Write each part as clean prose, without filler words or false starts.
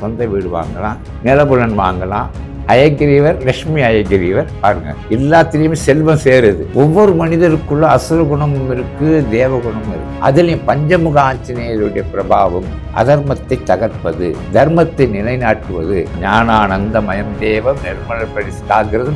சொந்த வீடு வாங்கலாம், நிலபுலன் வாங்கலாம். அயகிரீவர், லட்சுமி அயகிரீவர் பாருங்க, எல்லாத்திலையுமே செல்வம் சேருது. ஒவ்வொரு மனிதருக்குள்ள அசுர குணமும் இருக்கு, தேவ குணமும் இருக்கு. அதுலயும் பஞ்சமுக ஆஞ்சநேயருடைய பிரபாவம் அதர்மத்தை தகர்ப்பது, தர்மத்தை நிலைநாட்டுவது, ஞானானந்தமயம் தேவம் நிர்மலப்படி காக்கிறது,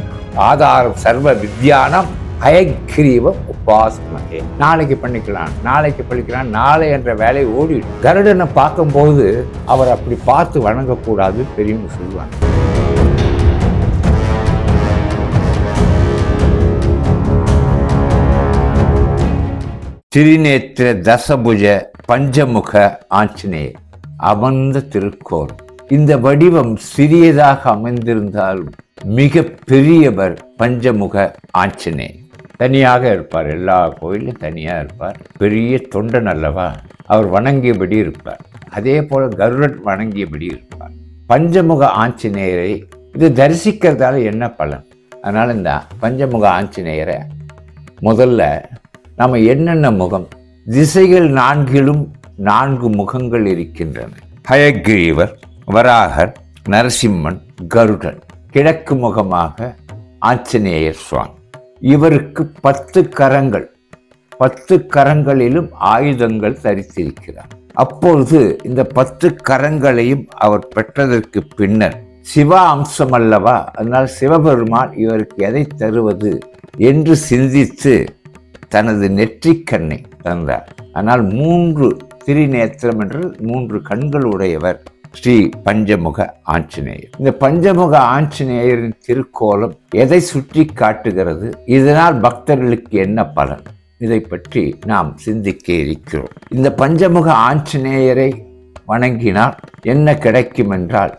ஆதாரம் சர்வ வித்யானம் அயகிரீவம் உபாஸ்மகே. நாளைக்கு பண்ணிக்கலாம், நாளைக்கு படிக்கலாம், நாளை என்ற வேலை ஓடி. கருடனை பார்க்கும்போது அவர் அப்படி பார்த்து வணங்கக்கூடாது, பெரியவங்க சொல்லுவாங்க. திரிநேத்திர தசபுஜ பஞ்சமுக ஆஞ்சநேயர் அமர்ந்த திருக்கோர். இந்த வடிவம் சிறியதாக அமைந்திருந்தாலும் மிக பெரியவர் பஞ்சமுக ஆஞ்சநேயர். தனியாக இருப்பார், எல்லா கோயிலும் தனியாக இருப்பார். பெரிய தொண்டன் அல்லவா, அவர் வணங்கியபடி இருப்பார். அதே போல கருடன் வணங்கியபடி இருப்பார். பஞ்சமுக ஆஞ்சநேயரை இது தரிசிக்கிறதால என்ன பலன்? அதனால் இந்த பஞ்சமுக ஆஞ்சநேயரை முதல்ல நம்ம என்னென்ன முகம், திசைகள் நான்கிலும் 4 முகங்கள் இருக்கின்றன. ஹயகிரீவர், வராகர், நரசிம்மன், கருடன். கிழக்கு முகமாக ஆஞ்சநேயர் சுவாமி. இவருக்கு 10 கரங்கள், 10 கரங்களிலும் ஆயுதங்கள் தரித்திருக்கிறார். அப்பொழுது இந்த 10 கரங்களையும் அவர் பெற்றதற்கு பின்னர் சிவ அம்சம் அல்லவா, அதனால் சிவபெருமான் இவருக்கு எதை தருவது என்று சிந்தித்து தனது நெற்றிக்கண்ணை தந்தார். ஆனால் 3 திரிநேத்திரம் என்று 3 கண்கள் உடையவர் ஸ்ரீ பஞ்சமுக ஆஞ்சநேயர். இந்த பஞ்சமுக ஆஞ்சநேயரின் திருக்கோலம் எதை சுற்றி காட்டுகிறது? இதனால் பக்தர்களுக்கு என்ன பலன்? இதை பற்றி நாம் சிந்திக்க இருக்கிறோம். இந்த பஞ்சமுக ஆஞ்சநேயரை வணங்கினால் என்ன கிடைக்கும் என்றால்,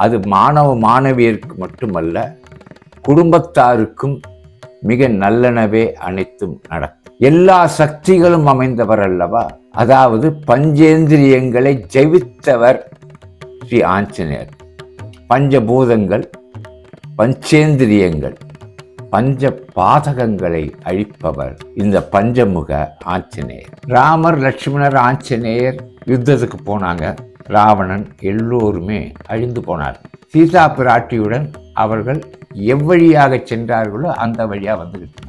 அது மாணவ மாணவியருக்கு மட்டுமல்ல, குடும்பத்தாருக்கும் மிக நல்லனவே அனைத்தும் நடக்கும். எல்லா சக்திகளும் அமைந்தவர் அல்லவா, அதாவது பஞ்சேந்திரியங்களை ஜெயித்தவர் ஸ்ரீ ஆஞ்சநேயர். பஞ்சபூதங்கள், பஞ்சேந்திரியங்கள், பஞ்ச பாதகங்களை அழிப்பவர் இந்த பஞ்சமுக ஆஞ்சநேயர். ராமர், லட்சுமணர், ஆஞ்சநேயர் யுத்தத்துக்கு போனாங்க. ராவணன் எல்லோருமே அழிந்து போனார். சீதா பிராட்டியுடன் அவர்கள் எவ்வழியாக சென்றார்களோ அந்த வழியாக வந்துக்கிட்டு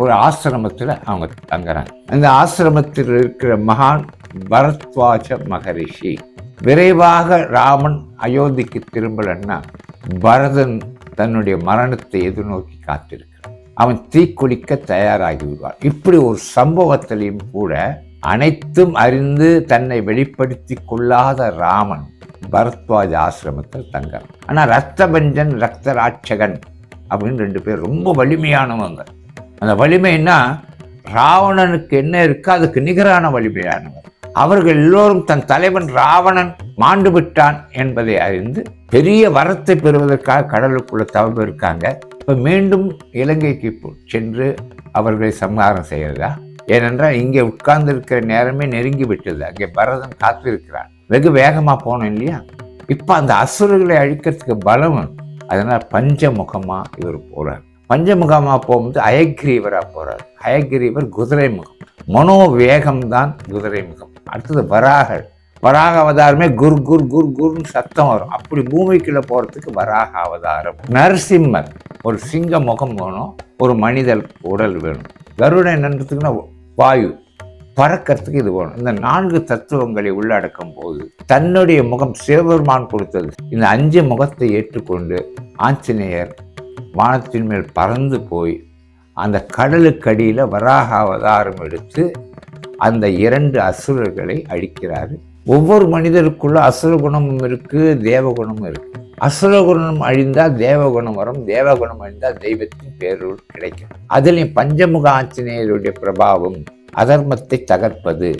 ஒரு ஆசிரமத்தில் அவங்க தங்குறாங்க. அந்த ஆசிரமத்தில் இருக்கிற மகான் பரத்வாஜ மகரிஷி விரைவாக ராமன் அயோத்திக்கு திரும்பலன்னா பரதன் தன்னுடைய மரணத்தை எதிர்நோக்கி காத்திருக்கிறான். அவன் தீக்குளிக்க தயாராகி விடுவான். இப்படி ஒரு சம்பவத்திலையும் கூட அனைத்தும் அறிந்து தன்னை வெளிப்படுத்தி கொள்ளாத ராமன் பரத்வாஜ ஆசிரமத்தில் தங்குறான். ஆனால் ரத்தபஞ்சன், ரக்தராட்சகன் அப்படின்னு 2 பேர் ரொம்ப வலிமையானவங்க. அந்த வலிமைன்னா ராவணனுக்கு என்ன இருக்கோ அதுக்கு நிகரான வலிமையானவர். அவர்கள் எல்லோரும் தன் தலைவன் ராவணன் மாண்டு விட்டான் என்பதை அறிந்து பெரிய வரத்தை பெறுவதற்காக கடலுக்குள்ள தவம் இருக்காங்க. இப்போ மீண்டும் இலங்கைக்கு சென்று அவர்களை சம்ஹாரம் செய்கிறதா? ஏனென்றால் இங்கே உட்கார்ந்து இருக்கிற நேரமே நெருங்கி விட்டது. அங்கே பரதன் காத்திருக்கிறான். வெகு வேகமாக போனோம் இல்லையா? இப்போ அந்த அசுரர்களை அழிக்கிறதுக்கு பலம். அதனால் பஞ்சமுகமா இவர் போறார். பஞ்சமுகமா போகும்போது அயகிரீவராக போறார். அயகிரீவர் குதிரை முகம், மனோவேகம்தான் குதிரை முகம். அடுத்தது வராகர். வராக அவதாரமே குர் குர் குர் குர்னு சத்தம் வரும். அப்படி பூமிக்குள்ள போறதுக்கு வராக அவதாரம். நரசிம்மர், ஒரு சிங்க முகம் வேணும், ஒரு மனிதர் உடல் வேணும். கருடன் என்னன்றதுக்குன்னா வாயு, பறக்கிறதுக்கு இது வேணும். இந்த 4 தத்துவங்களை உள்ளடக்கும் போது தன்னுடைய முகம் சிவபெருமான் கொடுத்தது. இந்த 5 முகத்தை ஏற்றுக்கொண்டு ஆஞ்சநேயர் வானத்தின் மேல் பறந்து போய் அந்த கடலுக்கடியில் வராக அவதாரம் எடுத்து அந்த 2 அசுரர்களை அழிக்கிறாரு. ஒவ்வொரு மனிதருக்குள்ள அசுர குணமும் இருக்கு, தேவகுணமும் இருக்கு. அசுர குணம் அழிந்தால் தேவகுணம் வரும், தேவகுணம் அழிந்தால் தெய்வத்தின் பேரொருள் கிடைக்கும். அதுலேயும் பஞ்சமுக ஆஞ்சநேயருடைய பிரபாவம் அதர்மத்தை தகர்ப்பது,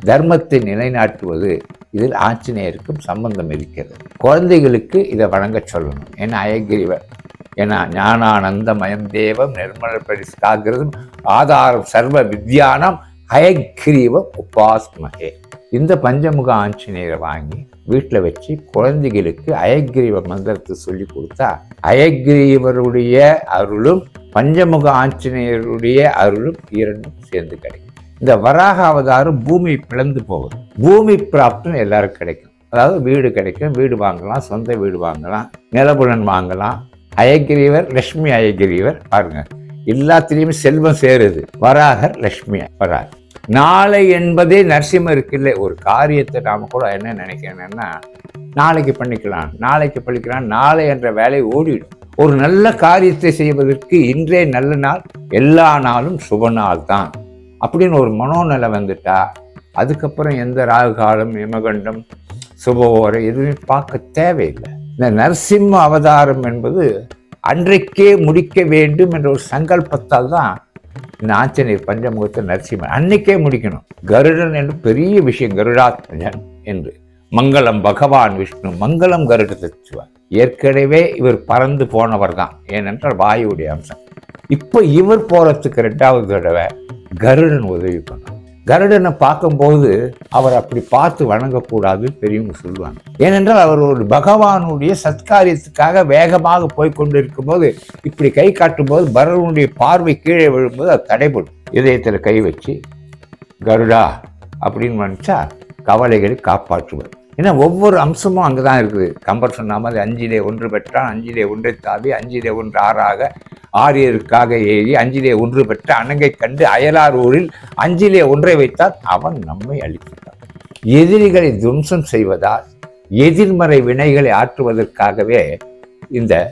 தர்மத்தை நிலைநாட்டுவது, இதில் ஆஞ்சநேயருக்கும் சம்பந்தம் இருக்கிறது. குழந்தைகளுக்கு இதை வழங்க சொல்லணும். ஏன்னா அயகிரிவர், ஏன்னா ஞானானந்தமயம் தேவம் நிர்மலப்படி காக்கிறது, ஆதாரம் சர்வ வித்யானம் அயகிரீவம் உபாஸ்மகே. இந்த பஞ்சமுக ஆஞ்சநேயரை வாங்கி வீட்டில் வச்சு குழந்தைகளுக்கு அயகிரீவ மந்திரத்தை சொல்லி கொடுத்தா அயகிரீவருடைய அருளும் பஞ்சமுக ஆஞ்சநேயருடைய அருளும் 2 சேர்ந்து கிடைக்கும். இந்த வராக அவதாரம் பூமி பிளந்து போகுது. பூமி பிராப்தம் எல்லாருக்கும் கிடைக்கும். அதாவது வீடு கிடைக்கும், வீடு வாங்கலாம், சொந்த வீடு வாங்கலாம், நிலபுலன் வாங்கலாம். அயகிரீவர், லட்சுமி அயகிரீவர் பாருங்க, எல்லாத்திலையுமே செல்வம் சேருது. வராகர், லட்சுமி வராகர். நாளை என்பதே நரசிம்மருக்கு இல்லை. ஒரு காரியத்தை நாம கூட என்ன நினைக்கிறேன்னா, நாளைக்கு பண்ணிக்கலாம், நாளைக்கு பண்ணிக்கலாம், நாளை என்ற வேலை ஓடிடும். ஒரு நல்ல காரியத்தை செய்வதற்கு இன்றே நல்ல நாள், எல்லா நாளும் சுப நாள் தான் அப்படின்னு ஒரு மனோநிலை வந்துட்டா, அதுக்கப்புறம் எந்த ராகு காலம், யமகண்டம், சுபவோரை எதுவுமே பார்க்க தேவையில்லை. இந்த நரசிம்ம அவதாரம் என்பது அன்றைக்கே முடிக்க வேண்டும் என்ற ஒரு சங்கல்பத்தால் தான் இந்த ஆஞ்சநேயர் பஞ்சமுகத்தை நரசிம்மன் அன்னைக்கே முடிக்கணும். கருடன் என்று பெரிய விஷயம், கருடாத்மஜன் என்று. மங்களம் பகவான் விஷ்ணு, மங்களம் கருட தச்சுவார். ஏற்கனவே இவர் பறந்து போனவர் தான், ஏனென்றால் வாயுடைய அம்சம். இப்போ இவர் போறதுக்கு 2வது தடவை கருடன் உதவி பண்ணார். கருடனை பார்க்கும்போது அவர் அப்படி பார்த்து வணங்கக்கூடாது பெரியவங்க சொல்லுவாங்க. ஏனென்றால் அவர் ஒரு பகவானுடைய சத்காரியத்துக்காக வேகமாக போய்கொண்டு இருக்கும்போது இப்படி கை காட்டும் போது பரதனுடைய பார்வை கீழே விழும்போது அது தடைபடும். இதயத்தில் கை வச்சு கருடா அப்படின்னு நினைச்சா கவலைகளை காப்பாற்றுவார். ஏன்னா ஒவ்வொரு அம்சமும் அங்கே தான் இருக்குது. கம்பர் சொன்ன மாதிரி 5லே 1 பெற்றான், 5லே 1 தாவி, 5லே 1 ஆறாக, ஆரியருக்காக ஏறி, 5லே 1 பெற்ற அணங்கை கண்டு அயலார் ஊரில் 5லே 1 வைத்தால் அவன் நம்மை அழிக்கிறான். எதிரிகளை துவம்சம் செய்வதால், எதிர்மறை வினைகளை ஆற்றுவதற்காகவே இந்த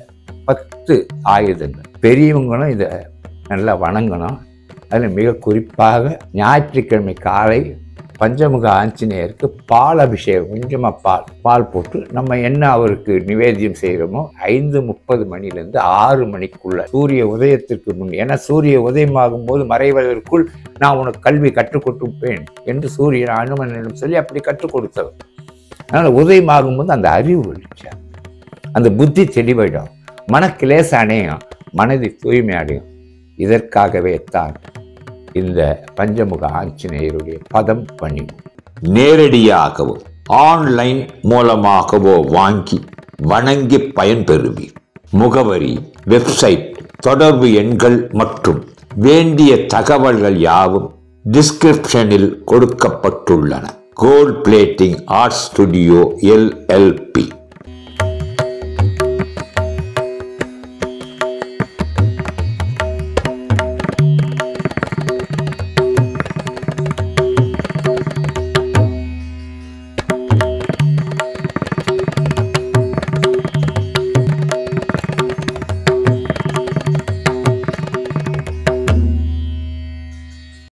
10 ஆயுதங்கள். பெரியவங்களும் இதை நல்லா வணங்கணும். அதில் மிக குறிப்பாக ஞாயிற்றுக்கிழமை காலை பஞ்சமுக ஆஞ்சநேயருக்கு பால் அபிஷேகம், கொஞ்சமாக பால் போட்டு நம்ம என்ன அவருக்கு நிவேத்தியம் செய்கிறோமோ 5:30 மணிலேருந்து 6 மணிக்குள்ள, சூரிய உதயத்திற்கு முன். ஏன்னா சூரிய உதயமாகும் போது மறைவதற்குள் நான் உனக்கு கல்வி கற்றுக் கொடுப்பேன் என்று சூரியன் அனுமனிடம் சொல்லி அப்படி கற்றுக் கொடுத்தவர். அதனால் உதயமாகும் போது அந்த அறிவு வெளிச்சார், அந்த புத்தி தெளிவிடும், மனக்கிலேச அணையும், மனதை தூய்மை அடையும். இதற்காகவே தான் இந்த பஞ்சமுக ஆஞ்சநேயருடைய பதம் பணிவு. நேரடியாகவோ ஆன்லைன் மூலமாகவோ வாங்கி வணங்கி பயன்பெறுவீர். முகவரி, வெப்சைட், தொடர்பு எண்கள் மற்றும் வேண்டிய தகவல்கள் யாவும் டிஸ்கிரிப்ஷனில் கொடுக்கப்பட்டுள்ளன. Gold plating art studio LLP.